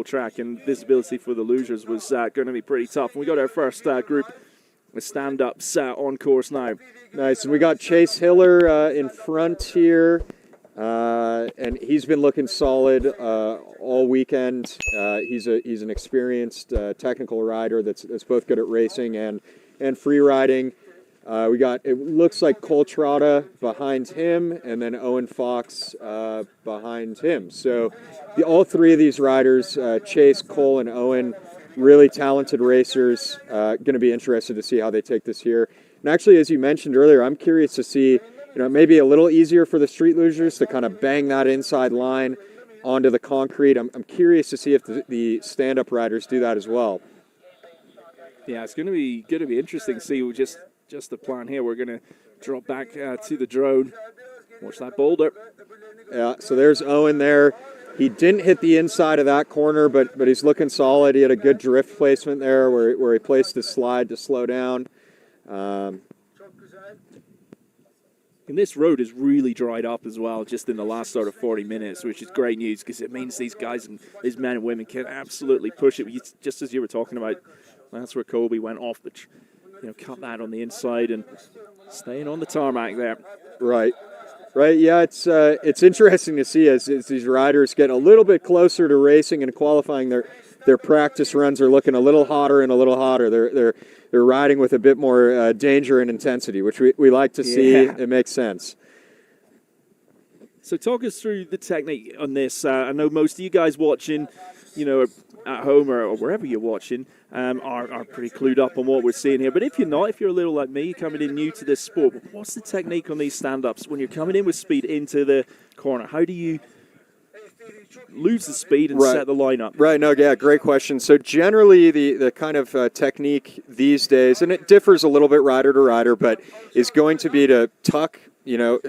difficult track, and visibility for the losers was going to be pretty tough. And we got our first group with stand-ups on course now. Nice, and we got Chase Hiller in front here, and he's been looking solid all weekend. He's an experienced technical rider that's both good at racing and free riding. We got, it looks like Cole Trotta behind him, and then Owen Fox behind him. So all three of these riders, Chase, Cole, and Owen, really talented racers. Going to be interested to see how they take this here. And actually, as you mentioned earlier, I'm curious to see, maybe a little easier for the street losers to kind of bang that inside line onto the concrete. I'm curious to see if the stand-up riders do that as well. Yeah, it's going to be interesting to see just the plan here. We're going to drop back to the drone. Watch that boulder. Yeah, so there's Owen there. He didn't hit the inside of that corner, but he's looking solid. He had a good drift placement there where he placed his slide to slow down. And this road is really dried up as well, just in the last sort of 40 minutes, which is great news because it means these guys and these men and women can absolutely push it. Just as you were talking about, that's where Kobe went off, but cut that on the inside and staying on the tarmac there. Right. Yeah, it's interesting to see as these riders get a little bit closer to racing and qualifying. Their practice runs are looking a little hotter and a little hotter. They're riding with a bit more danger and intensity, which we like to see. Yeah. It makes sense. So talk us through the technique on this. I know most of you guys watching, at home or wherever you're watching, are pretty clued up on what we're seeing here. But if you're not, if you're a little like me, coming in new to this sport, what's the technique on these stand-ups when you're coming in with speed into the corner? How do you lose the speed and set the line up? Right, no, yeah, great question. So generally the kind of technique these days, and it differs a little bit rider to rider, but is going to be to tuck,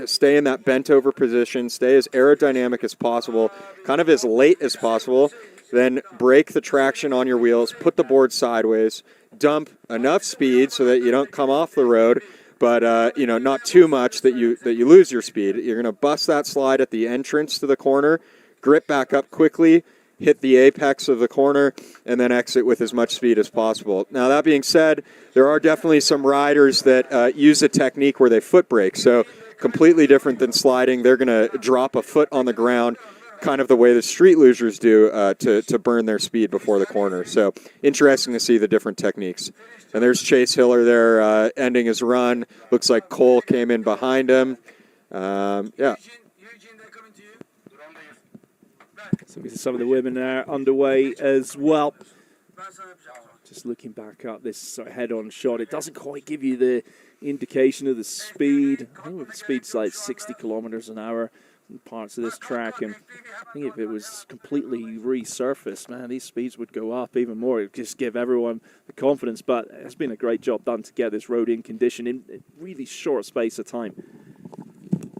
stay in that bent over position, stay as aerodynamic as possible, kind of as late as possible, then break the traction on your wheels, put the board sideways, dump enough speed so that you don't come off the road, but not too much that you lose your speed. You're going to bust that slide at the entrance to the corner, grip back up quickly, hit the apex of the corner, and then exit with as much speed as possible. Now, that being said, there are definitely some riders that use a technique where they foot brake, so completely different than sliding. They're going to drop a foot on the ground, kind of the way the street losers do to burn their speed before the corner. So interesting to see the different techniques. And there's Chase Hiller there ending his run. Looks like Cole came in behind him. Yeah. So we see some of the women are underway as well. Just looking back up this sort of head-on shot, it doesn't quite give you the indication of the speed. I think the speed's like 60 kilometers an hour in parts of this track, and I think if it was completely resurfaced, man, these speeds would go up even more. It would just give everyone the confidence, but it's been a great job done to get this road in condition in a really short space of time.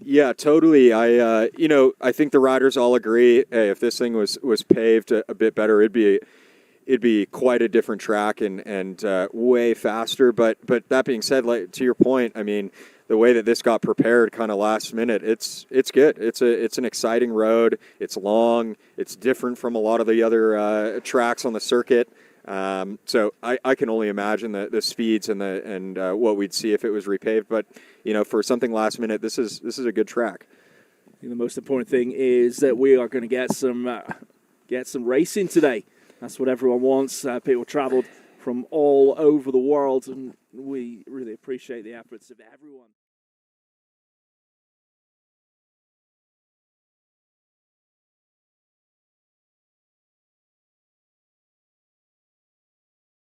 Yeah, totally. I think the riders all agree. Hey, if this thing was paved a bit better, it'd be quite a different track and way faster. But that being said, like to your point, I mean, the way that this got prepared kind of last minute, it's good. It's an exciting road. It's long. It's different from a lot of the other tracks on the circuit. So I can only imagine the speeds and what we'd see if it was repaved. But for something last minute, this is a good track. I think the most important thing is that we are going to get some racing today. That's what everyone wants. People travelled from all over the world, and we really appreciate the efforts of everyone.